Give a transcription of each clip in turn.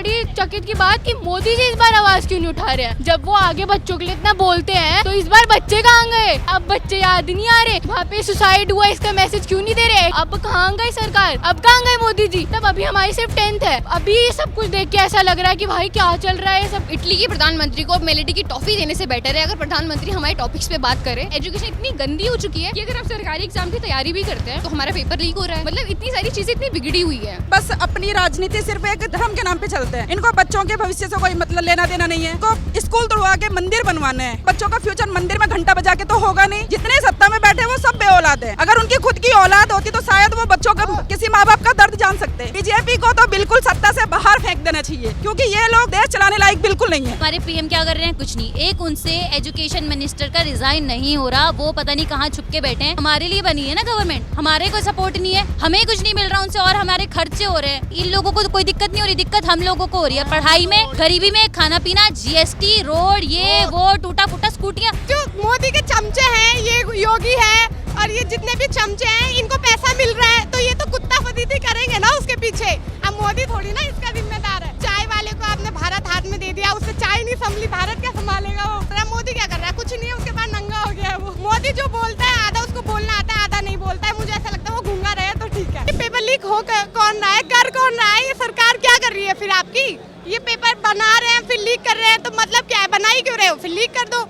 बड़ी चकित की बात कि मोदी जी इस बार आवाज क्यों नहीं उठा रहे हैं। जब वो आगे बच्चों के लिए इतना बोलते हैं तो इस बार बच्चे कहाँ गए? अब बच्चे याद नहीं आ रहे। वहाँ पे सुसाइड हुआ इसका मैसेज क्यों नहीं दे रहे? अब कहाँ गई सरकार? अब कहाँ गए मोदी जी? तब अभी हमारी सिर्फ 10th है। अभी सब कुछ देख के ऐसा लग रहा है कि भाई क्या चल रहा है सब। इटली की प्रधानमंत्री को मेलेडी की टॉफी देने से बेटर है अगर प्रधानमंत्री हमारे टॉपिक्स पे बात करे। एजुकेशन इतनी गंदी हो चुकी है कि अगर हम सरकारी एग्जाम की तैयारी भी करते हैं तो हमारा पेपर लीक हो रहा है। मतलब इतनी सारी चीजें इतनी बिगड़ी हुई है। बस अपनी राजनीति सिर्फ एक धर्म के नाम पे चलते हैं। इनको बच्चों के भविष्य से कोई मतलब लेना देना नहीं है। इनको स्कूल तोड़वा के मंदिर बनवाने हैं। बच्चों का फ्यूचर मंदिर में घंटा बजा के तो होगा नहीं। जितने सत्ता में बैठे वो सब बेऔलाद है। अगर उनकी खुद की औलाद होती तो शायद वो बच्चों का किसी माँ बाप का दर्द जान सकते। बीजेपी को तो बिल्कुल सत्ता से बाहर फेंक देना चाहिए क्योंकि ये लोग देश चलाने लायक बिल्कुल नहीं है। हमारे पीएम क्या कर रहे हैं? कुछ नहीं। एक उनसे एजुकेशन मिनिस्टर का रिजाइन नहीं हो रहा, वो पता नहीं कहाँ छुप के बैठे हैं। हमारे लिए बनी है ना गवर्नमेंट, हमारे कोई सपोर्ट नहीं है, हमें कुछ नहीं मिल रहा उनसे और हमारे खर्चे हो रहे हैं। इन लोगों को तो कोई दिक्कत नहीं हो रही, दिक्कत हम लोगों को हो रही है। पढ़ाई में, गरीबी में, खाना पीना, जीएसटी, रोड, ये वो टूटा फूटा स्कूटियाँ। जो मोदी के चमचे हैं, ये योगी है और ये जितने भी चमचे हैं इनको पैसा मिल रहा है तो ये तो कुत्ता फजीती करेंगे ना उसके पीछे। अब मोदी थोड़ी ना इसका जिम्मेदार है। चाय वाले को आपने भारत हाथ में दे दिया, उससे चाय नहीं संभली, भारत क्या संभालेगा वो? मोदी क्या कर रहा है? कुछ नहीं है, उसके बाद नंगा हो गया है वो। मोदी जो बोलता है आधा उसको बोलना आता है, आधा नहीं बोलता है। मुझे ऐसा लगता है वो गूंगा रहे तो ठीक है। पेपर लीक हो कौन रहा है, कर कौन रहा है? ये सरकार क्या कर रही है फिर आपकी? ये पेपर बना रहे हैं फिर लीक कर रहे हैं तो मतलब क्या है? बना ही क्यों रहे हो? फिर लीक कर दो।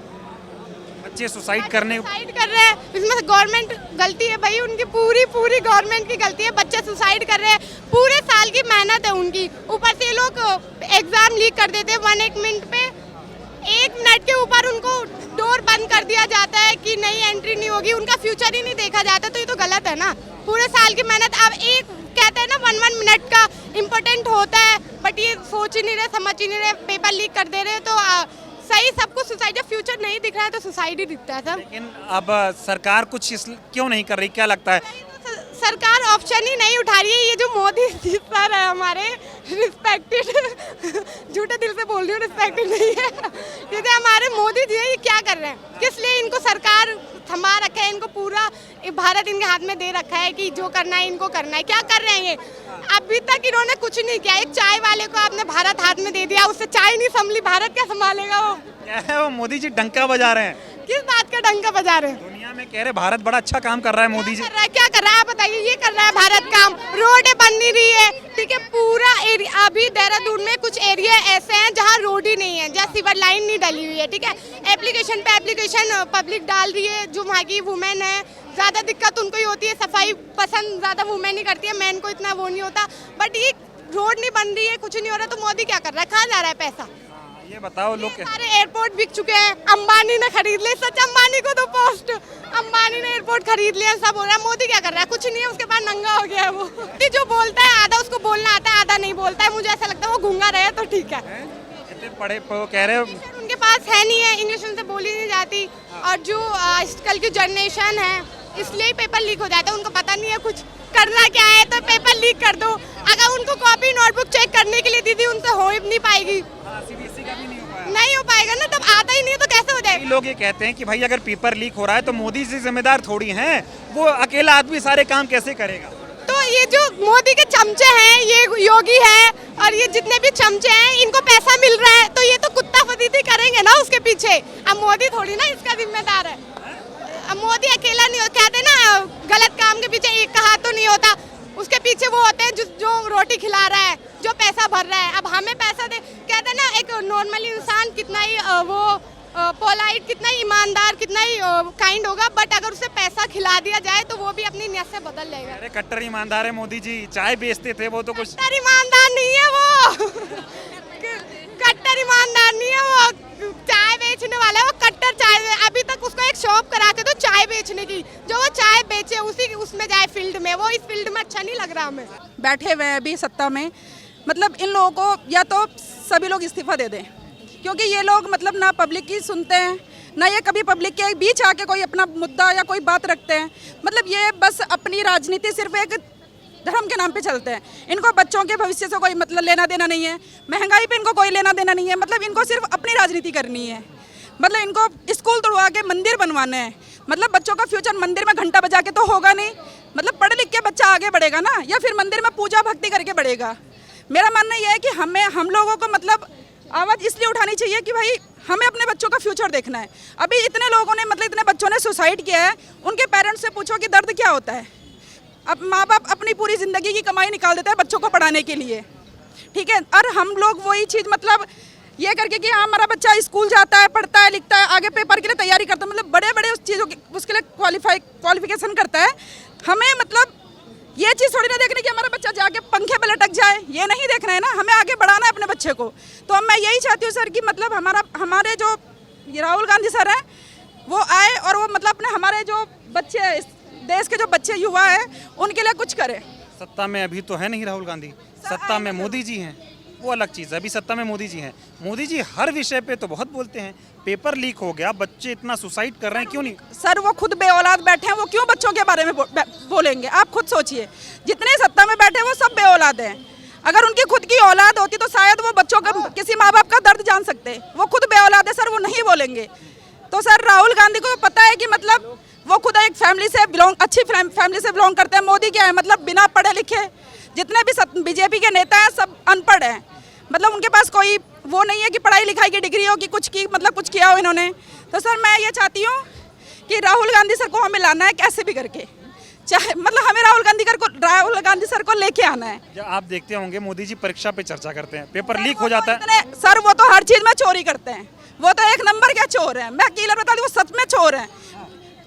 बच्चे सुसाइड कर रहे हैं। इसमें गवर्नमेंट गलती है भाई, उनकी पूरी गवर्नमेंट की गलती है। बच्चे सुसाइड कर रहे हैं, पूरे साल की मेहनत है उनकी, ऊपर से लोग एग्जाम लीक कर देते हैं 1 मिनट पे। 1 मिनट के ऊपर उनको डोर बंद कर दिया जाता है कि नहीं एंट्री नहीं होगी, उनका फ्यूचर ही नहीं देखा जाता। तो ये तो गलत है ना। पूरे साल की मेहनत अब एक कहते हैं ना 1 मिनट का इम्पोर्टेंट होता है, बट ये सोच ही नहीं रहे, समझ ही नहीं रहे, पेपर लीक कर दे रहे। तो सही सबको सुसाइड, जब फ्यूचर नहीं दिख रहा है तो सुसाइड ही दिखता है सब। लेकिन अब सरकार कुछ क्यों नहीं कर रही, क्या लगता है? सरकार ऑप्शन ही नहीं उठा रही है। ये जो मोदी जी सर है हमारे रिस्पेक्टेड, झूठे दिल से बोल रही हूँ, रिस्पेक्टेड नहीं है, ये जो हमारे मोदी जी है ये क्या कर रहे हैं? किस लिए इनको सरकार थमा रखा है? इनको पूरा भारत इनके हाथ में दे रखा है कि जो करना है इनको करना है। क्या कर रहे हैं ये? अभी तक इन्होंने कुछ नहीं किया। एक चाय वाले को आपने भारत हाथ में दे दिया, उससे चाय नहीं संभली, भारत क्या संभालेगा वो? क्या है वो मोदी जी डंका बजा रहे हैं? किस बात का डंका बजा रहे हैं? दुनिया में कह रहे भारत बड़ा अच्छा काम कर रहा है मोदी जी। क्या कर रहा है आप बताइए? ये कर रहा है भारत काम, रोडें बन नहीं रही है, ठीक है। पूरा एरिया अभी देहरादून में कुछ एरिया ऐसे हैं जहाँ रोड ही नहीं है, जहाँ सीवर लाइन नहीं डली हुई है, ठीक है। एप्लीकेशन पे एप्लीकेशन पब्लिक डाल रही है, जो वहाँ की वुमेन है ज्यादा दिक्कत उनको ही होती है। सफाई पसंद ज्यादा वुमेन ही करती है, मैन को इतना वो नहीं होता। बट ये रोड नहीं बन रही है, कुछ नहीं हो रहा, तो मोदी क्या कर रहा है? कहाँ जा रहा है पैसा? ये बताओ लोग सारे एयरपोर्ट बिक चुके हैं, अंबानी ने खरीद लिए। सच अंबानी को तो पोस्ट, अंबानी ने एयरपोर्ट खरीद लिया, सब हो रहा है। मोदी क्या कर रहा है? कुछ नहीं है, उसके बाद नंगा हो गया है वो। जो बोलता है आधा उसको बोलना आता है, आधा नहीं बोलता है। मुझे ऐसा लगता है वो गूंगा रहे तो ठीक है। इतने पढ़े कह रहे उनके पास है नहीं है, इंग्लिश उनसे बोली नहीं जाती। और जो आजकल की जनरेशन है इसलिए ही पेपर लीक हो जाता है। उनको पता नहीं है कुछ करना क्या है, तो पेपर लीक कर दो। अगर उनको कॉपी नोटबुक चेक करने के लिए दीदी उनसे हो ही नहीं पाएगी। CBSE का भी नहीं हो पाएगा ना, तब आता ही नहीं है तो कैसे हो जाएगा? लोग ये कहते हैं कि भाई अगर पेपर लीक हो रहा है तो मोदी जी जिम्मेदार थोड़ी हैं, वो अकेला आदमी सारे काम कैसे करेगा? तो ये जो मोदी के चमचे हैं, ये योगी है और ये जितने भी चमचे हैं इनको पैसा मिल रहा है तो ये तो कुत्ता फजीती करेंगे ना उसके पीछे। अब मोदी थोड़ी ना इसका जिम्मेदार है। अब मोदी अकेला नहीं होता, कहते ना गलत काम के पीछे एक का हाथ तो नहीं होता, उसके पीछे वो होते हैं जो रोटी खिला रहा है, जो पैसा भर रहा है। अब हमें पैसा दे, कहते ना एक नॉर्मल इंसान कितना ही वो पोलाइट, कितना ही ईमानदार, कितना ही काइंड होगा, बट अगर उसे पैसा खिला दिया जाए तो वो भी अपनी नियत से बदल लेगा। अरे कट्टर ईमानदार है मोदी जी, चाय बेचते थे वो तो कुछ। कट्टर ईमानदार नहीं है वो कट्टर ईमानदार नहीं है वो, चाय बेचने वाला है वो। कट्टर चाय, अभी तक उसको एक शॉप करा के तो चाय बेचने की, जो वो चाय बेचे उसी उसमें जाए फील्ड में। वो इस फील्ड में अच्छा नहीं लग रहा हमें। बैठे हुए हैं अभी सत्ता में, मतलब इन लोगों को या तो सभी लोग इस्तीफा दे दें क्योंकि ये लोग मतलब ना पब्लिक की सुनते हैं, ना ये कभी पब्लिक के बीच आके कोई अपना मुद्दा या कोई बात रखते हैं। मतलब ये बस अपनी राजनीति सिर्फ एक धर्म के नाम पे चलते हैं। इनको बच्चों के भविष्य से कोई मतलब लेना देना नहीं है, महंगाई पे इनको कोई लेना देना नहीं है। मतलब इनको सिर्फ अपनी राजनीति करनी है। मतलब इनको स्कूल तोड़वा के मंदिर बनवाने हैं। मतलब बच्चों का फ्यूचर मंदिर में घंटा बजा के तो होगा नहीं। मतलब पढ़ लिख के बच्चा आगे बढ़ेगा ना, या फिर मंदिर में पूजा भक्ति करके बढ़ेगा। मेरा मानना यह है कि हम लोगों को मतलब आवाज़ इसलिए उठानी चाहिए कि भाई हमें अपने बच्चों का फ्यूचर देखना है। अभी इतने लोगों ने मतलब इतने बच्चों ने सुसाइड किया है, उनके पेरेंट्स से पूछो कि दर्द क्या होता है। अब माँ बाप अपनी पूरी ज़िंदगी की कमाई निकाल देते हैं बच्चों को पढ़ाने के लिए, ठीक है। और हम लोग वही चीज़ मतलब ये करके कि हाँ हमारा बच्चा स्कूल जाता है, पढ़ता है, लिखता है, आगे पेपर के लिए तैयारी करता है, मतलब बड़े बड़े उस चीज़ों की उसके लिए क्वालिफिकेशन करता है। हमें मतलब ये चीज़ थोड़ी ना देखनी कि हमारा बच्चा जाके पंखे पे लटक जाए, ये नहीं देखना है ना, हमें आगे बढ़ाना है अपने बच्चे को। तो अब मैं यही चाहती हूँ सर कि मतलब हमारे जो राहुल गांधी सर हैं वो आए और वो मतलब अपने हमारे जो बच्चे देश के जो बच्चे युवा हैं उनके लिए कुछ करें। सत्ता में अभी तो है नहीं राहुल गांधी, सत्ता में मोदी जी हैं, वो अलग चीज़ है। अभी सत्ता में मोदी जी हैं, मोदी जी हर विषय पे तो बहुत बोलते हैं। पेपर लीक हो गया, बच्चे इतना सुसाइड कर रहे हैं, क्यों नहीं? सर वो खुद बेऔलाद बैठे हैं, वो क्यों बच्चों के बारे में बोलेंगे? आप खुद सोचिए, जितने सत्ता में बैठे हैं वो सब बेऔलाद हैं। अगर उनकी खुद की औलाद होती तो शायद वो बच्चों का किसी माँ बाप का दर्द जान सकते। वो खुद बेऔलाद है सर, वो नहीं बोलेंगे। तो सर राहुल गांधी को पता है कि मतलब वो खुद एक फैमिली से अच्छी फैमिली से बिलोंग करते हैं। मोदी क्या है मतलब बिना पढ़े लिखे, जितने भी बीजेपी के नेता हैं सब अनपढ़ हैं, मतलब उनके पास कोई वो नहीं है कि पढ़ाई लिखाई की डिग्री हो कि कुछ की मतलब कुछ किया हो इन्होंने। तो सर मैं ये चाहती हूँ कि राहुल गांधी सर को हमें लाना है कैसे भी करके, चाहे मतलब हमें राहुल गांधी सर को लेके आना है। या आप देखते होंगे मोदी जी परीक्षा पे चर्चा करते हैं, पेपर लीक हो जाता है। सर वो तो हर चीज में चोरी करते हैं, वो तो एक नंबर के चोर हैं। मैं क्लियर बता दूं, वो सच में चोर हैं।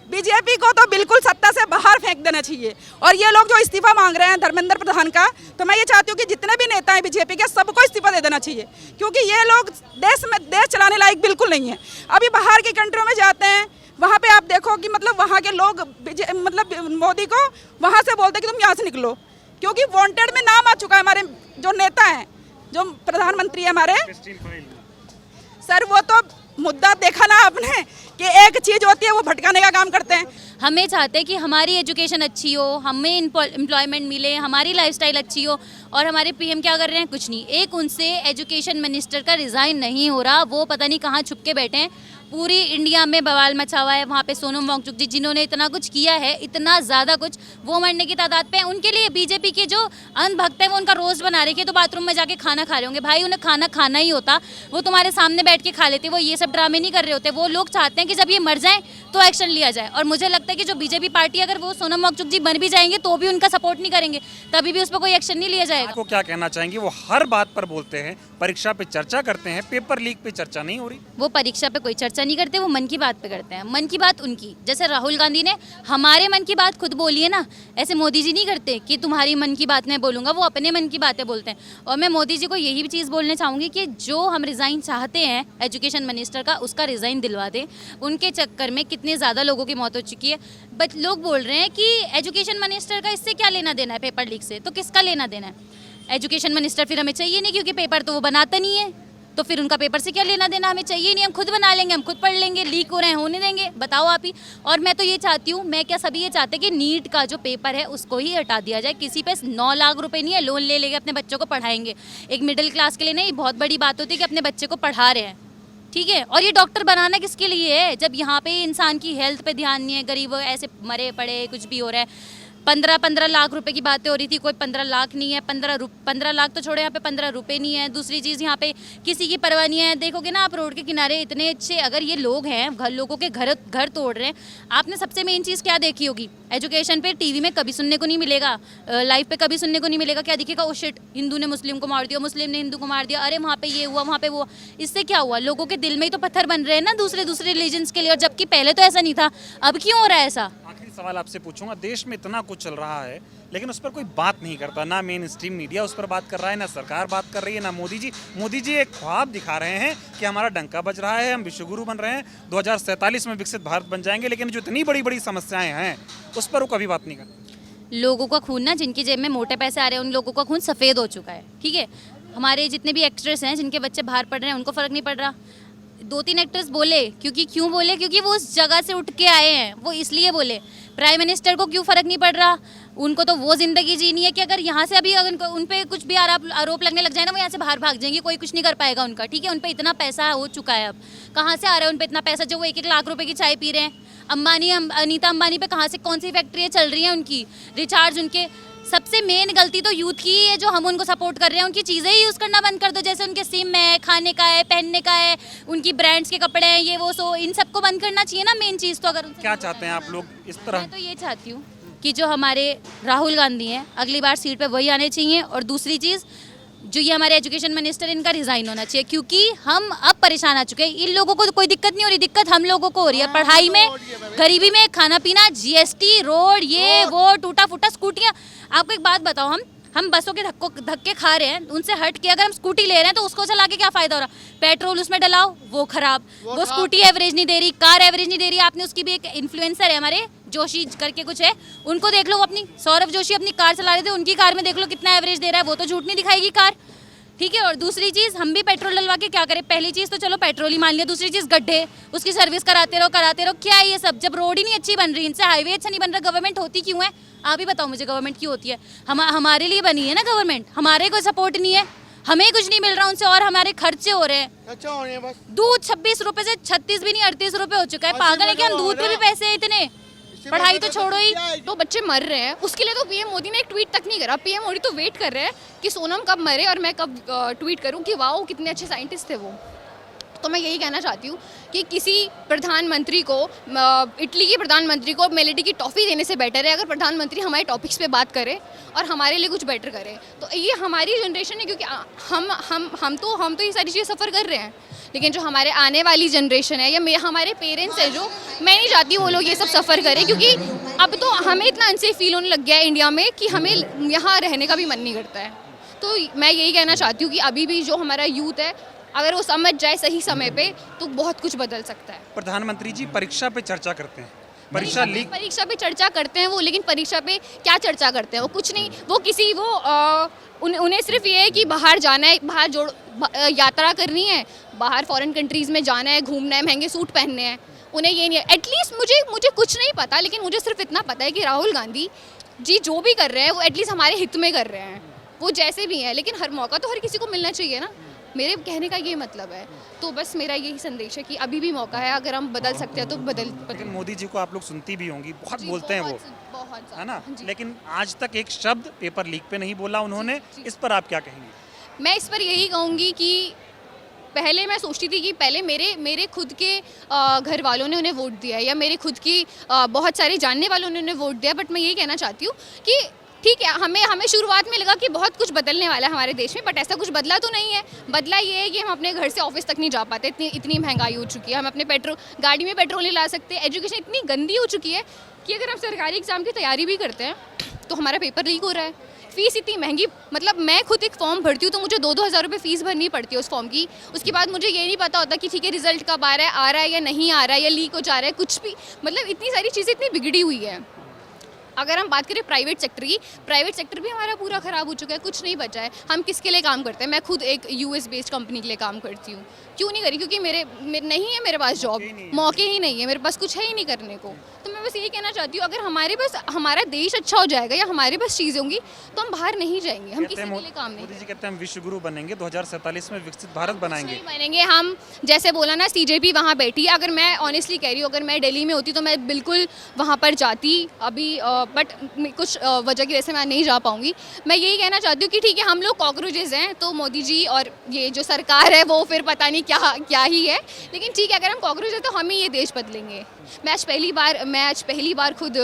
बीजेपी को तो बिल्कुल सत्ता से बाहर फेंक देना चाहिए। और ये लोग जो इस्तीफा मांग रहे हैं धर्मेंद्र प्रधान का, तो मैं ये चाहती हूँ कि जितने भी नेता हैं बीजेपी के सबको इस्तीफा दे देना चाहिए, क्योंकि ये लोग देश चलाने लायक बिल्कुल नहीं है। अभी बाहर की कंट्रियों में जाते हैं, वहाँ पे आप देखो कि मतलब वहाँ के लोग मतलब मोदी को वहाँ से बोलते हैं कि तुम यहाँ से निकलो, क्योंकि वांटेड में नाम आ चुका है हमारे जो नेता हैं, जो प्रधानमंत्री है हमारे। सर वो तो मुद्दा देखा ना आपने कि एक चीज होती है वो भटकाने का काम करते हैं। हमें चाहते हैं कि हमारी एजुकेशन अच्छी हो, हमें एम्प्लॉयमेंट मिले, हमारी लाइफस्टाइल अच्छी हो। और हमारे पीएम क्या कर रहे हैं? कुछ नहीं। एक उनसे एजुकेशन मिनिस्टर का रिज़ाइन नहीं हो रहा, वो पता नहीं कहाँ छुप के बैठे हैं। पूरी इंडिया में बवाल मचा हुआ है। वहाँ पे सोनम वांगचुक जी जिन्होंने इतना कुछ किया है, इतना ज़्यादा कुछ, वो मरने की तादाद पे है। उनके लिए बीजेपी के जो अंधभक्त है वो उनका रोज़ बना रहे कि तो बाथरूम में जाके खाना खा रहे होंगे। भाई उन्हें खाना खाना ही होता, वो तुम्हारे सामने बैठ के खा लेते, वो ये सब ड्रामे नहीं कर रहे होते। वो लोग चाहते हैं कि जब ये मर जाएं तो एक्शन लिया जाए। और मुझे लगता है कि जो बीजेपी पार्टी अगर वो सोनम वांगचुक जी बन भी जाएंगे तो भी उनका सपोर्ट नहीं करेंगे, तभी भी उस पर कोई एक्शन नहीं लिया जाएगा। आपको क्या कहना चाहेंगे? वो हर बात पर बोलते हैं, परीक्षा पे चर्चा करते हैं, पेपर लीक पे चर्चा नहीं हो रही। वो परीक्षा पे कोई चर्चा नहीं करते, वो मन की बात पे करते हैं। मन की बात उनकी, जैसे राहुल गांधी ने हमारे मन की बात खुद बोली है ना, ऐसे मोदी जी नहीं करते कि तुम्हारी मन की बात मैं बोलूँगा, वो अपने मन की बातें बोलते हैं। और मैं मोदी जी को यही चीज़ बोलना चाहूँगी कि जो हम रिज़ाइन चाहते हैं एजुकेशन मिनिस्टर का, उसका रिज़ाइन दिलवा दें। उनके चक्कर में कितने ज़्यादा लोगों की मौत हो चुकी है। बट लोग बोल रहे हैं कि एजुकेशन मिनिस्टर का इससे क्या लेना देना है पेपर लीक से, तो किसका लेना देना है? एजुकेशन मिनिस्टर फिर हमें चाहिए नहीं, क्योंकि पेपर तो वो बनाता नहीं है, तो फिर उनका पेपर से क्या लेना देना? हमें चाहिए नहीं, हम खुद बना लेंगे, हम खुद पढ़ लेंगे। लीक हो रहे हैं होने देंगे, बताओ आप ही। और मैं तो ये चाहती हूँ, मैं क्या सभी ये चाहते हैं कि नीट का जो पेपर है उसको ही हटा दिया जाए। किसी पे 9 लाख रुपए नहीं है, लोन ले लेके अपने बच्चों को पढ़ाएंगे। एक मिडिल क्लास के लिए नहीं, बहुत बड़ी बात होती है कि अपने बच्चे को पढ़ा रहे हैं, ठीक है। और ये डॉक्टर बनाना किसके लिए है, जब यहाँ पे इंसान की हेल्थ पे ध्यान नहीं है? गरीब ऐसे मरे पड़े, कुछ भी हो रहा है। 15 लाख रुपए की बातें हो रही थी, कोई 15 लाख नहीं है। 15 लाख तो छोड़े, यहाँ पे 15 रुपए नहीं है। दूसरी चीज़, यहाँ पे किसी की परवाह नहीं है। देखोगे ना आप रोड के किनारे इतने अच्छे, अगर ये लोग हैं लोगों के घर तोड़ रहे हैं। आपने सबसे मेन चीज़ क्या देखी होगी? एजुकेशन पे टीवी में कभी सुनने को नहीं मिलेगा, लाइव पे कभी सुनने को नहीं मिलेगा। क्या दिखेगा? ओ शिट, हिंदू ने मुस्लिम को मार दिया, मुस्लिम ने हिंदू को मार दिया, अरे वहाँ पे ये हुआ, वहाँ पे वो। इससे क्या हुआ? लोगों के दिल में ही तो पत्थर बन रहे हैं ना दूसरे रिलीजन्स के लिए। और जबकि पहले तो ऐसा नहीं था, अब क्यों हो रहा है ऐसा? आखिरी सवाल आपसे पूछूंगा, देश में इतना कुछ चल रहा है लेकिन उस पर कोई बात नहीं करता, ना मेन स्ट्रीम मीडिया उस पर बात कर रहा है, ना सरकार बात कर रही है, ना मोदी जी। मोदी जी एक ख्वाब दिखा रहे हैं कि हमारा डंका बज रहा है, हम विश्वगुरु बन रहे हैं, 2047 में विकसित भारत बन जाएंगे, लेकिन जो इतनी बड़ी बड़ी समस्याएं हैं उस पर वो कभी बात नहीं करते। लोगों का खून ना, जिनकी जेब में मोटे पैसे आ रहे हैं, उन लोगों का खून सफ़ेद हो चुका है, ठीक है। हमारे जितने भी एक्ट्रेस हैं जिनके बच्चे बाहर पढ़ रहे हैं, उनको फ़र्क नहीं पड़ रहा। 2-3 एक्टर्स बोले, क्यों बोले? क्योंकि वो उस जगह से उठ के आए हैं, वो इसलिए बोले। प्राइम मिनिस्टर को क्यों फ़र्क नहीं पड़ रहा? उनको तो वो ज़िंदगी जीनी है कि अगर यहाँ से अभी अगर उन पे कुछ भी आरोप लगने लग जाए ना, वो यहाँ से बाहर भाग जाएंगे, कोई कुछ नहीं कर पाएगा उनका, ठीक है। उन पे इतना पैसा हो चुका है, अब कहाँ से आ रहा है उन पे इतना पैसा, जो वो 1-1 लाख रुपए की चाय पी रहे हैं। अनीता अंबानी पे कहाँ से, कौन सी फैक्ट्रियाँ चल रही हैं उनकी, रिचार्ज उनके सबसे मेन गलती तो यूथ की ही है, जो हम उनको सपोर्ट कर रहे हैं उनकी चीज़ें ही यूज़ करना बंद कर दो। जैसे उनके सिम है, खाने का है, पहनने का है, उनकी ब्रांड्स के कपड़े हैं, ये वो, सो इन सबको बंद करना चाहिए ना मेन चीज़ तो। अगर उनसे क्या चाहते हैं आप लोग इस तरह? मैं तो ये चाहती हूँ कि जो हमारे राहुल गांधी हैं अगली बार सीट पे वही आने चाहिए। और दूसरी चीज़, जो ये हमारे एजुकेशन मिनिस्टर, इनका रिजाइन होना चाहिए, क्योंकि हम अब परेशान आ चुके हैं। इन लोगों को तो कोई दिक्कत नहीं हो रही, दिक्कत हम लोगों को हो रही है। पढ़ाई में, गरीबी में, खाना पीना, जीएसटी, रोड, ये वो, टूटा फूटा स्कूटियाँ। आपको एक बात बताओ, हम बसों के धक्के खा रहे हैं, उनसे हट के अगर हम स्कूटी ले रहे हैं तो उसको चला के क्या फायदा हो रहा? पेट्रोल उसमें डलाओ, वो खराब, वो स्कूटी एवरेज नहीं दे रही, कार एवरेज नहीं दे रही। आपने उसकी भी एक इन्फ्लुएंसर है हमारे जोशी करके कुछ है, उनको देख लो, अपनी सौरभ जोशी अपनी कार चला रहे थे, उनकी कार में देख लो कितना एवरेज दे रहा है, वो तो झूठ नहीं दिखाएगी कार, ठीक है। और दूसरी चीज़, हम भी पेट्रोल डलवा के क्या करें? पहली चीज़ तो चलो पेट्रोल ही मान लिया, दूसरी चीज़ गड्ढे, उसकी सर्विस कराते रहो। क्या है ये सब? जब रोड ही नहीं अच्छी बन रही, इनसे हाईवे अच्छा नहीं बन रहा, गवर्नमेंट होती क्यों है? आप ही बताओ मुझे, गवर्नमेंट क्यों होती है? हमारे लिए बनी है ना गवर्नमेंट, हमारे कोई सपोर्ट नहीं है, हमें कुछ नहीं मिल रहा उनसे, और हमारे खर्चे हो रहे हैं। अच्छा हो रहे हैं बस। दूध 26 रुपए से 36 भी नहीं 38 रुपए हो चुका है। पागल है क्या? हम दूध पे भी पैसे हैं इतने, पढ़ाई तो छोड़ो ही। तो बच्चे मर रहे हैं, उसके लिए तो पीएम मोदी ने एक ट्वीट तक नहीं करा। पीएम मोदी तो वेट कर रहे हैं कि सोनम कब मरे और मैं कब ट्वीट करूं कि वाओ कितने अच्छे साइंटिस्ट थे वो। तो मैं यही कहना चाहती हूँ कि किसी प्रधानमंत्री को, इटली के प्रधानमंत्री को मेलेडी की टॉफ़ी देने से बेटर है अगर प्रधानमंत्री हमारे टॉपिक्स पे बात करे और हमारे लिए कुछ बेटर करे। तो ये हमारी जनरेशन है, क्योंकि हम तो ये सारी चीज़ें सफ़र कर रहे हैं, लेकिन जो हमारे आने वाली जनरेशन है या हमारे पेरेंट्स हैं, जो मैं नहीं चाहती वो लोग ये सब सफ़र करें, क्योंकि अब तो हमें इतना अनसेफ फील होने लग गया है इंडिया में कि हमें यहाँ रहने का भी मन नहीं करता है। तो मैं यही कहना चाहती हूँ कि अभी भी जो हमारा यूथ है, अगर वो समझ जाए सही समय पे तो बहुत कुछ बदल सकता है। प्रधानमंत्री जी परीक्षा पे चर्चा करते हैं, परीक्षा लीक, परीक्षा पे चर्चा करते हैं वो, लेकिन परीक्षा पे क्या चर्चा करते हैं? वो कुछ नहीं, वो किसी वो उन्हें सिर्फ ये है कि बाहर जाना है, बाहर यात्रा करनी है, बाहर फॉरेन कंट्रीज़ में जाना है, घूमना है, महंगे सूट पहनने हैं। उन्हें ये नहीं है। एटलीस्ट मुझे कुछ नहीं पता, लेकिन मुझे सिर्फ इतना पता है कि राहुल गांधी जी जो भी कर रहे हैं वो एटलीस्ट हमारे हित में कर रहे हैं, वो जैसे भी हैं। लेकिन हर मौका तो हर किसी को मिलना चाहिए ना, मेरे कहने का ये मतलब है। तो बस मेरा यही संदेश है कि अभी भी मौका है, अगर हम बदल सकते हैं तो बदल। लेकिन मोदी जी को आप लोग सुनती भी होंगी, बहुत जी, बोलते हैं वो, बहुत है ना? जी। लेकिन आज तक एक शब्द पेपर लीक पे नहीं बोला उन्होंने। इस पर आप क्या कहेंगे? मैं इस पर यही कहूँगी कि पहले मैं सोचती थी कि पहले मेरे खुद के घर वालों ने उन्हें वोट दिया है, या मेरे खुद की बहुत सारे जानने वालों ने उन्हें वोट दिया। बट मैं यही कहना चाहती हूँ कि ठीक है, हमें शुरुआत में लगा कि बहुत कुछ बदलने वाला है हमारे देश में, बट ऐसा कुछ बदला तो नहीं है। बदला ये है कि हम अपने घर से ऑफिस तक नहीं जा पाते, इतनी महंगाई हो चुकी है, हम अपने गाड़ी में पेट्रोल नहीं ला सकते, एजुकेशन इतनी गंदी हो चुकी है कि अगर हम सरकारी एग्ज़ाम की तैयारी भी करते हैं तो हमारा पेपर लीक हो रहा है। फ़ीस इतनी महंगी, मतलब मैं खुद एक फॉर्म भरती हूँ तो मुझे 2-2 हज़ार रुपये फ़ीस भरनी पड़ती है उस फॉर्म की। उसके बाद मुझे ये नहीं पता होता कि ठीक है रिजल्ट कब आ रहा है या नहीं आ रहा है, या लीक हो जा रहा है, कुछ भी। मतलब इतनी सारी चीज़ें इतनी बिगड़ी हुई है। अगर हम बात करें प्राइवेट सेक्टर की, प्राइवेट सेक्टर भी हमारा पूरा ख़राब हो चुका है, कुछ नहीं बचा है। हम किसके लिए काम करते हैं? मैं खुद एक यूएस बेस्ड कंपनी के लिए काम करती हूँ। क्यों नहीं करी? क्योंकि मेरे नहीं है मेरे पास जॉब, मौके ही नहीं है, मेरे पास कुछ है ही नहीं करने को। तो मैं बस यही कहना चाहती हूँ, अगर हमारे पास हमारा देश अच्छा हो जाएगा या हमारे पास चीज़ें होंगी तो हम बाहर नहीं जाएंगे, हम किसी के लिए काम नहीं। मोदी जी कहते हैं हम विश्व गुरु बनेंगे, 2047 में विकसित भारत बनाएंगे। नहीं बनेंगे हम, जैसे बोला ना सीजेपी वहाँ बैठी है। अगर मैं ऑनेस्टली कह रही हूँ, अगर मैं दिल्ली में होती तो मैं बिल्कुल वहाँ पर जाती अभी, बट कुछ वजह की वजह से मैं नहीं जा पाऊँगी। मैं यही कहना चाहती हूँ कि ठीक है हम लोग कॉकरोचेज हैं, तो मोदी जी और ये जो सरकार है वो फिर पता नहीं क्या ही है, लेकिन ठीक है अगर हम कॉकरोच हैं तो हम ही ये देश बदलेंगे। मैं आज पहली बार खुद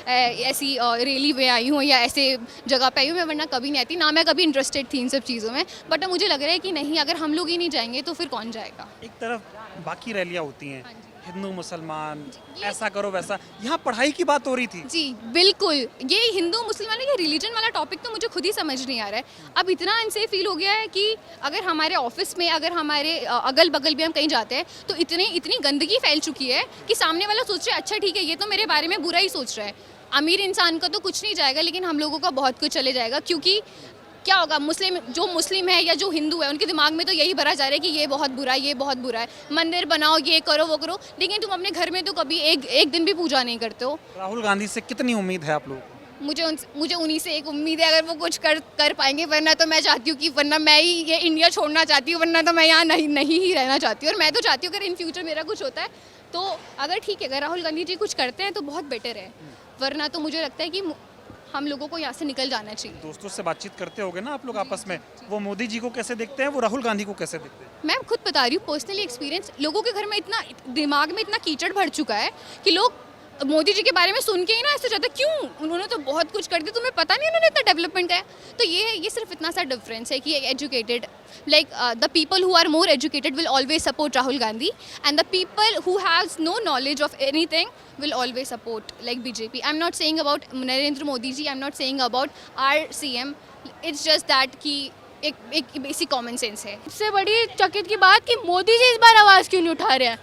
ऐसी रैली में आई हूँ या ऐसे जगह पे आई हूँ। मैं वरना कभी नहीं आती, ना मैं कभी इंटरेस्टेड थी इन सब चीज़ों में, बट मुझे लग रहा है कि नहीं, अगर हम लोग ही नहीं जाएंगे तो फिर कौन जाएगा। एक तरफ बाकी रैलियाँ होती हैं, हिंदू मुसलमान ऐसा करो वैसा, यहाँ पढ़ाई की बात हो रही थी। जी बिल्कुल, ये हिंदू मुसलमान ये रिलीजन वाला टॉपिक तो मुझे खुद ही समझ नहीं आ रहा है। अब इतना अनसेफ फील हो गया है कि अगर हमारे ऑफिस में, अगर हमारे अगल बगल भी हम कहीं जाते हैं तो इतनी गंदगी फैल चुकी है कि सामने वाला सोच रहा है अच्छा ठीक है ये तो मेरे बारे में बुरा ही सोच रहा है। अमीर इंसान का तो कुछ नहीं जाएगा, लेकिन हम लोगों का बहुत कुछ चले जाएगा। क्योंकि क्या होगा, मुस्लिम है या जो हिंदू है उनके दिमाग में तो यही भरा जा रहा है कि ये बहुत बुरा है, ये बहुत बुरा है, मंदिर बनाओ, ये करो वो करो, लेकिन तुम अपने घर में तो कभी एक दिन भी पूजा नहीं करते हो। राहुल गांधी से कितनी उम्मीद है आप लोगों को? मुझे उन्हीं से एक उम्मीद है, अगर वो कुछ कर पाएंगे, वरना तो मैं चाहती हूँ कि वरना मैं ही ये इंडिया छोड़ना चाहती हूँ, वरना तो मैं यहाँ नहीं ही रहना चाहती हूँ। और मैं तो चाहती हूँ अगर इन फ्यूचर मेरा कुछ होता है तो अगर ठीक है अगर राहुल गांधी जी कुछ करते हैं तो बहुत बेटर है, वरना तो मुझे लगता है कि हम लोगों को यहाँ से निकल जाना चाहिए। दोस्तों से बातचीत करते होगे ना आप लोग आपस में, वो मोदी जी को कैसे देखते हैं, वो राहुल गांधी को कैसे देखते हैं? मैं खुद बता रही हूँ, पर्सनली एक्सपीरियंस, लोगों के घर में इतना दिमाग में इतना कीचड़ भर चुका है कि लोग मोदी जी के बारे में सुन के ही ना ऐसे जाता है, क्यों, उन्होंने तो बहुत कुछ कर दिया, तुम्हें पता नहीं उन्होंने इतना डेवलपमेंट है। तो ये सिर्फ इतना सा डिफरेंस है कि educated, like the people who are more educated will always support Rahul Gandhi, and the people who haves no knowledge of anything will always support like BJP. I'm not saying about Narendra Modi ji, I'm not saying about our CM. It's just that कि एक basic common sense है। सबसे बड़ी चकित की बात कि मोदी जी इस बार आवाज़ क्यों नहीं उठा रहे हैं।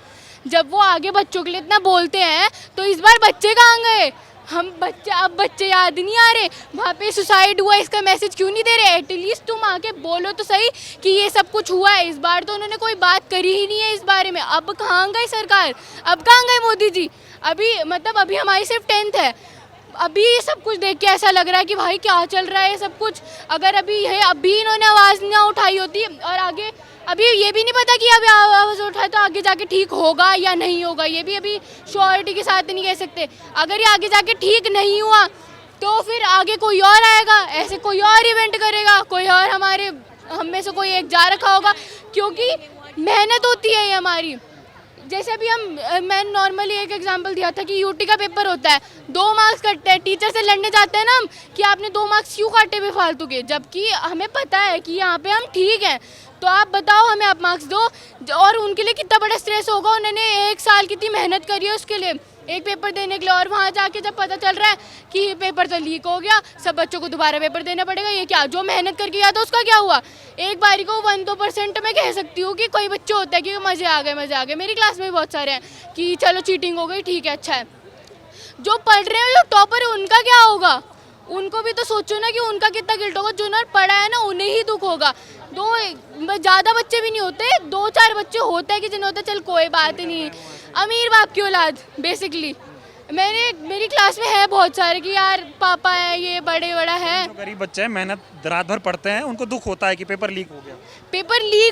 जब वो आगे बच्चों के लिए इतना बोलते हैं तो इस बार बच्चे कहाँ गए? अब बच्चे याद नहीं आ रहे, वहाँ पे सुसाइड हुआ इसका मैसेज क्यों नहीं दे रहे? एटलीस्ट तुम आके बोलो तो सही कि ये सब कुछ हुआ है। इस बार तो उन्होंने कोई बात करी ही नहीं है इस बारे में। अब कहाँ गई सरकार, अब कहाँ गए मोदी जी? अभी हमारी सिर्फ 10th है, अभी ये सब कुछ देख के ऐसा लग रहा है कि भाई क्या चल रहा है ये सब कुछ। अगर अभी इन्होंने आवाज़ ना उठाई होती और आगे अभी ये भी नहीं पता कि अभी आवाज़ उठाए तो आगे जाके ठीक होगा या नहीं होगा, ये भी अभी श्योरिटी के साथ नहीं कह सकते। अगर ये आगे जाके ठीक नहीं हुआ तो फिर आगे कोई और आएगा, ऐसे कोई और इवेंट करेगा, कोई और हम में से कोई एक जा रखा होगा, क्योंकि मेहनत होती है ये हमारी। जैसे अभी मैं नॉर्मली एक एग्जांपल दिया था कि यूटी का पेपर होता है, 2 मार्क्स कटते हैं, टीचर से लड़ने जाते हैं ना हम कि आपने 2 मार्क्स क्यों काटे बेफालतू के, जबकि हमें पता है कि यहाँ पे हम ठीक हैं। तो आप बताओ हमें आप मार्क्स दो, और उनके लिए कितना बड़ा स्ट्रेस होगा। उन्होंने 1 साल कितनी मेहनत करी है उसके लिए, एक पेपर देने के लिए, और वहाँ जाके जब पता चल रहा है कि पेपर तो लीक हो गया, सब बच्चों को दोबारा पेपर देना पड़ेगा, ये क्या, जो मेहनत करके गया था उसका क्या हुआ? एक बारी को 1-2% में कह सकती हूँ कि कोई बच्चे होते हैं कि मज़े आ गए। मेरी क्लास में भी बहुत सारे हैं कि चलो चीटिंग हो गई, ठीक है, अच्छा है। जो पढ़ रहे हैं, जो टॉपर है, उनका क्या होगा? उनको भी तो सोचो ना कि उनका कितना गिल्ट होगा। जो उन्होंने पढ़ा है ना उन्हें ही दुख होगा। ज़्यादा बच्चे भी नहीं होते, 2-4 बच्चे होते हैं कि जिन्हें होता है चल कोई बात नहीं, अमीर बाप की औलाद बेसिकली। मेरी क्लास में है बहुत सारे कि यार पापा है, ये बड़ा है। जो गरीब बच्चे हैं, मेहनत रात भर पढ़ते हैं, उनको दुख होता है कि पेपर लीक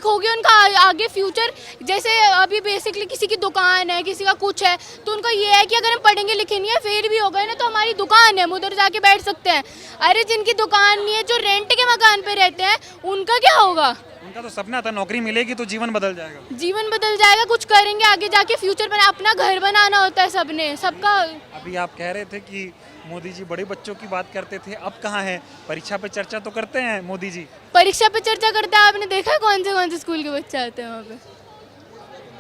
हो गया। उनका आगे फ्यूचर, जैसे अभी बेसिकली किसी की दुकान है, किसी का कुछ है, तो उनका ये है कि अगर हम पढ़ेंगे लिखे नहीं है, फेल भी हो गए ना तो हमारी दुकान है, हम उधर जाके बैठ सकते हैं। अरे जिनकी दुकान नहीं है, जो रेंट के मकान पे रहते हैं, उनका क्या होगा? उनका तो सपना था नौकरी मिलेगी तो जीवन बदल जाएगा, कुछ करेंगे आगे जाके, फ्यूचर बना, अपना घर बनाना होता है सबका। अभी आप कह रहे थे कि मोदी जी बड़े बच्चों की बात करते थे, अब कहाँ है? परीक्षा पे चर्चा तो करते हैं मोदी जी। परीक्षा पे चर्चा करते हैं, आपने देखा है कौन से स्कूल के बच्चे आते हैं वहाँ पे?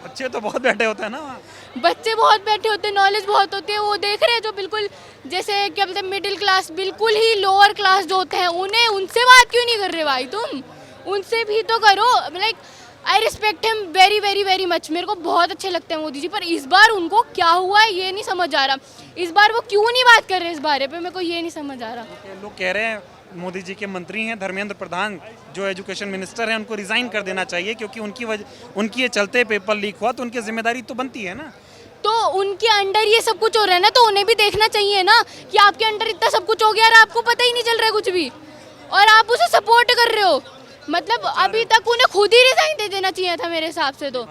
बच्चे तो बहुत बैठे होते हैं ना वहाँ। बच्चे बहुत बैठे होते हैं, नॉलेज बहुत होती है। वो देख रहे हैं जो बिल्कुल जैसे क्या बोलते हैं मिडिल क्लास, बिल्कुल ही लोअर क्लास जो होते हैं, उनसे बात क्यों नहीं कर रहे भाई तुम? उनसे भी तो करो। Like I respect him very very very much, मेरे को बहुत अच्छे लगते हैं मोदी जी, पर इस बार उनको क्या हुआ है ये नहीं समझ आ रहा। इस बार वो क्यों नहीं बात कर रहे इस बारे पे, मेरे को ये नहीं समझ आ रहा। लोग कह रहे हैं मोदी जी के मंत्री हैं धर्मेंद्र प्रधान, जो एजुकेशन मिनिस्टर हैं, उनको रिजाइन कर देना चाहिए, क्योंकि उनकी ये चलते पेपर लीक हुआ तो उनकी जिम्मेदारी तो बनती है ना। तो उनके अंडर ये सब कुछ हो रहा है ना, तो उन्हें भी देखना चाहिए ना कि आपके अंडर इतना सब कुछ हो गया और आपको पता ही नहीं चल रहा है कुछ भी, और आप उसे सपोर्ट कर रहे हो। मतलब अभी तक उन्हें खुद ही रिजाइन दे देना चाहिए था मेरे हिसाब से तो।